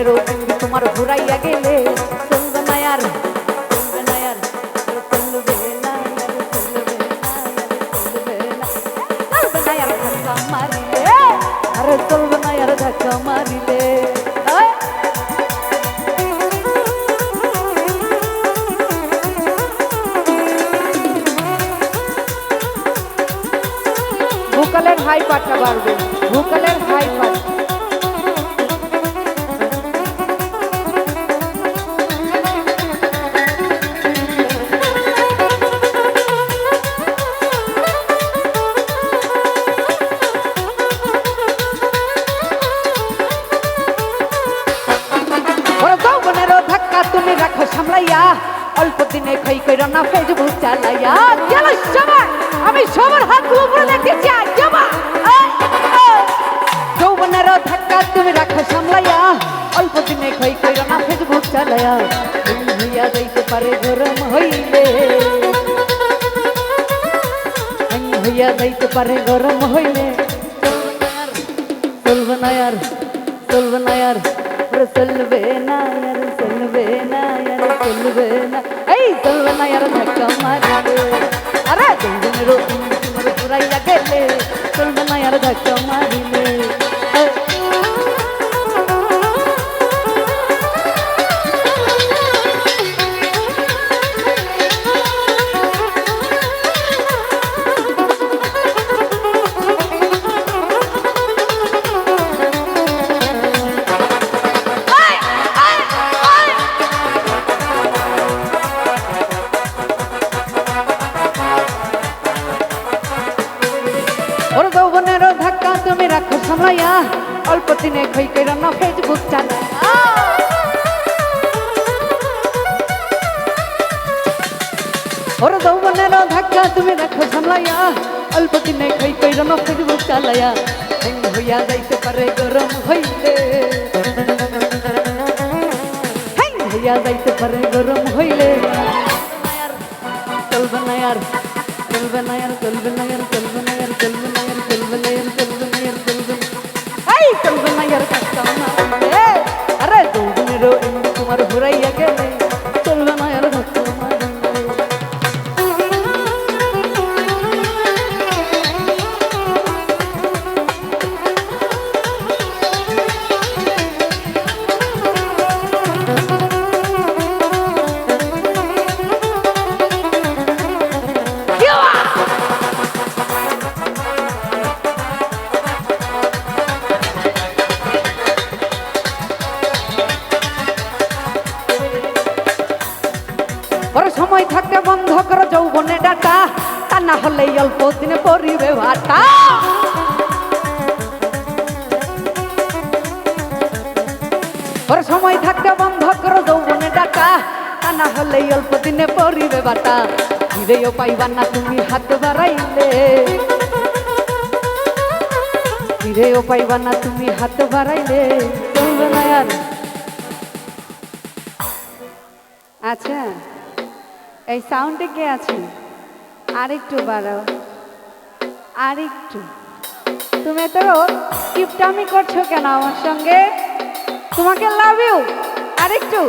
যৌবনেরও তোমার ঘুরাইয়া গেলে চলবে না আর চলবে না আর চলবে না চলবে না আর ধাক্কা মারিলে আরে চলবে না আর ধাক্কা মারিলে ভোকালের হাই পাটটা বাড়বে ভোকালের হাই পাট তুমি রাখো সামলাইয়া অল্প দিনে খই কইর না ফেসবুক চালাইয়া চলো সবাই আমি সবার হাত উপরে দেখতে চাই জমা যৌবনের ধাক্কা তুমি রাখো সামলাইয়া অল্প দিনে খই কইর না ফেসবুক চালাইয়া হইয়া যাইতে পারে গরম হইলে হইয়া যাইতে পারে গরম হইলে চলবে না আর চলবে না আর চলবে না আর চলবে না আর চলবে না এই চলবে না আর ধাক্কা মারিলে আরে যৌবনেরও তোমার ঘুরাইয়া গেলে চলবে না আর ধাক্কা মারিলে যৌবনেরও ধাক্কা তুমি রাখো সামলাইয়া অল্প দিনে খই কইর না ফেসবুক চালাইয়া ওরে যৌবনেরও ধাক্কা তুমি রাখো সামলাইয়া অল্প দিনে খই কইর না ফেসবুক চালাইয়া হইয়া যাইতে পারে গরম হইলে হইয়া যাইতে পারে গরম হইলে চলবে না আর চলবে না আর চলবে না আর চলবে না আর চলবে না আর চলবে না আর চলবে না আর চলবে না এই চলবে না আর ধাক্কা মারিলে আরে যৌবনেরও তোমার ঘুরাইয়া গেলে চলবে না আর ধাক্কা মারিলে সময় থাকতে বন্ধ করো যৌবনে ডাটা তা না হলে অল্প দিনে পরিবে ভাটা ওর সময় থাকতে বন্ধ করো যৌবনে ডাটা তা না হলে অল্প দিনে পরিবে বাটা ফিরেও পাইবা না তুমি হাত বাড়াইলে ফিরেও পাইবা না তুমি হাত বাড়াইলে চলবে না আর আচ্ছা এই সাউন্ডে কে আছে আরেকটু বাড়াও আরেকটু তুমি তো কিপটামি করছো কেন আমার সঙ্গে তোমাকে লাভ ইউ আরেকটু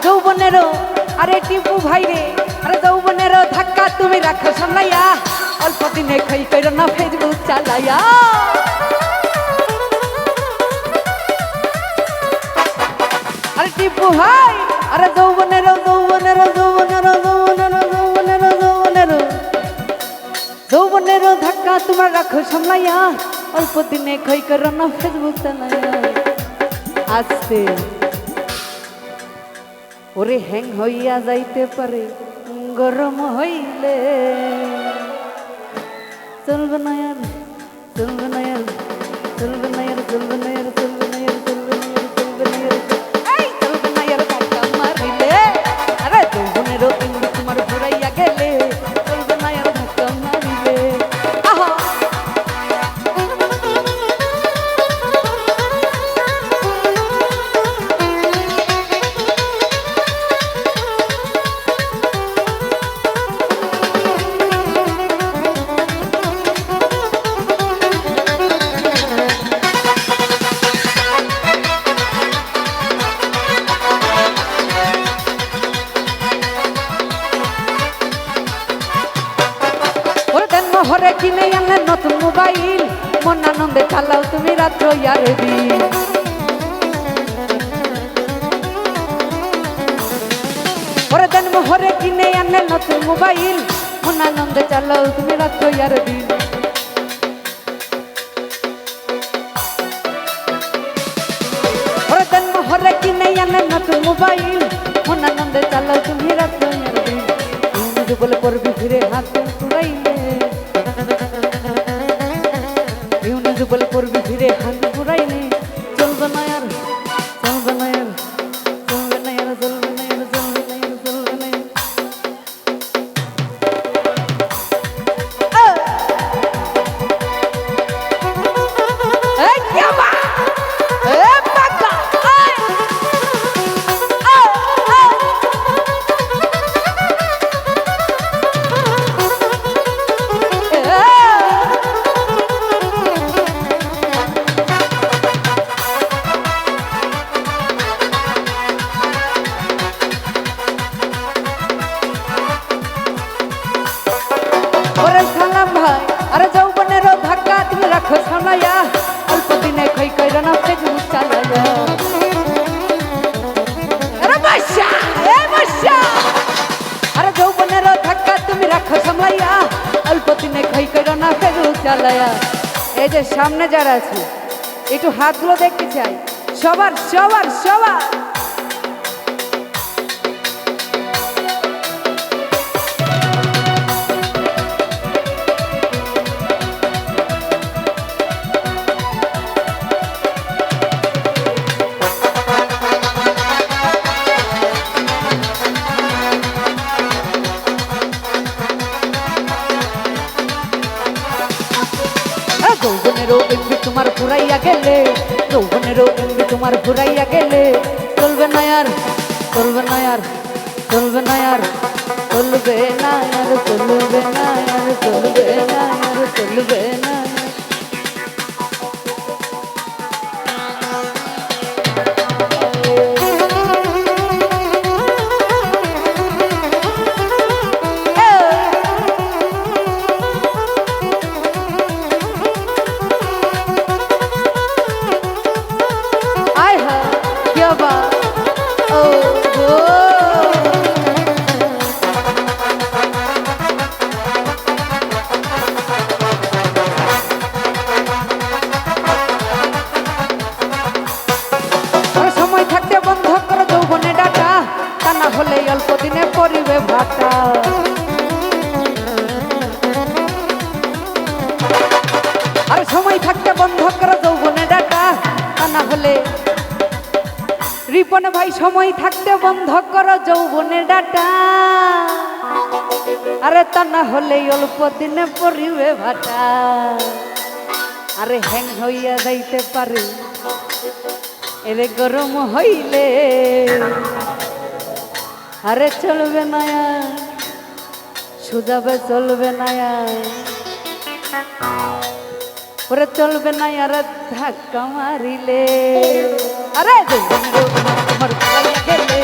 যৌবনেরও আরে টিপু ভাই রে আরে যৌবনেরও ধাক্কা তুমি রাখো সামলাইয়া অল্প দিনে খই কইর না ফেসবুক চালাইয়া আরে টিপু ভাই আরে যৌবনেরও যৌবনেরও যৌবনেরও যৌবনেরও যৌবনেরও যৌবনেরও যৌবনেরও ধাক্কা তোমার রাখো সামলাইয়া অল্প দিনে খই কইর না ফেসবুক চালাইয়া আস্তে ওরে হ্যাং হইয়া যাইতে পারে গরম হইলে চলবে না আর চলবে না আর চলবে না আর চলবে না আর চলবে না আর গেলে চলবে না আর ধাক্কা মারিলে আহা হরে কিনে আনলে নতুন মোবাইল মন আনন্দে চালাও তুমি রাত্র আর দিন হরে দেন হরে কিনে আনলে নতুন মোবাইল মন আনন্দে চালাও তুমি রাত্র আর দিন হরে দেন হরে কিনে আনলে নতুন মোবাইল মন আনন্দে চালাও তুমি রাত্র আর দিন বলে পড়বি ফিরে হাত তুড়াইলে বলে পড়বি ফিরে হাত পুরাইলে চলবে না আর চলবে না আর চলবে না আর চলবে না আর চলবে না আর চলবে না এই কি বা এ পাকা আরে যৌবনের ধাক্কা তুমি রাখো সামলাইয়া অল্প দিনে খই কইরা না ফেসবুক চালাইয়া আরে বাসা এ বাসা আরে যৌবনের ধাক্কা তুমি রাখো সামলাইয়া অল্প দিনে খই কইরা না ফেসবুক চালাইয়া এই যে সামনে যারা আছে একটু হাতগুলো দেখতে চাই সবার সবার সবার যৌবনেরও এমবি তোমার ফুরাইয়া গেলে যৌবনেরও এমবি তোমার ফুরাইয়া গেলে চলবে না আর চলবে না আর চলবে না আর চলবে না আর চলবে না আর চলবে না আর চলবে না হলে অল্প দিনে পরিবে ভাটা আর সময় থাকতে বন্ধ করো যৌবনে ডাটা তা না হলে রিপন ভাই সময় থাকতে বন্ধ করো যৌবনে ডাটা আরে তা না হলে অল্প দিনে পরিবে ভাটা আরে হ্যাং হইয়া যাইতে পারে এরে গরম হইলে আরে চলবে না সুজাবে চলবে না ওরে চলবে না আর ধাক্কা মারিলে আরে তোমার ঘুরাইয়া গেলে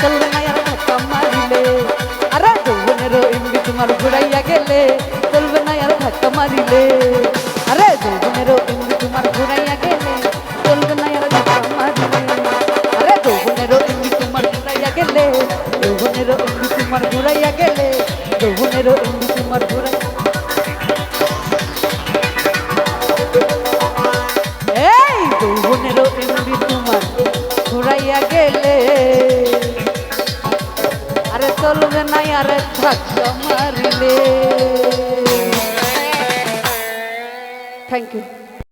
চলবে না আর ধাক্কা মারিলে আরে যৌবনেরও এমবি তোমার ঘুরাইয়া গেলে চলবে না আর ধাক্কা মারিলে আরে যৌবনেরও এমবি তোমার ঘুরাইয়া গেলে চলবে না আর ধাক্কা মারিলে আরে যৌবনেরও এমবি তোমার ঘুরাইয়া গেলে যৌবনেরও এমবি তোমার ঘুরাইয়া গেলে যৌবনেরও এমবি তোমার ঘুরাইয়া যৌবনেরও এমবি তোমার ঘুরাইয়া গেলে আরে চলবে না আরে ধাক্কা মারিলে। Thank you.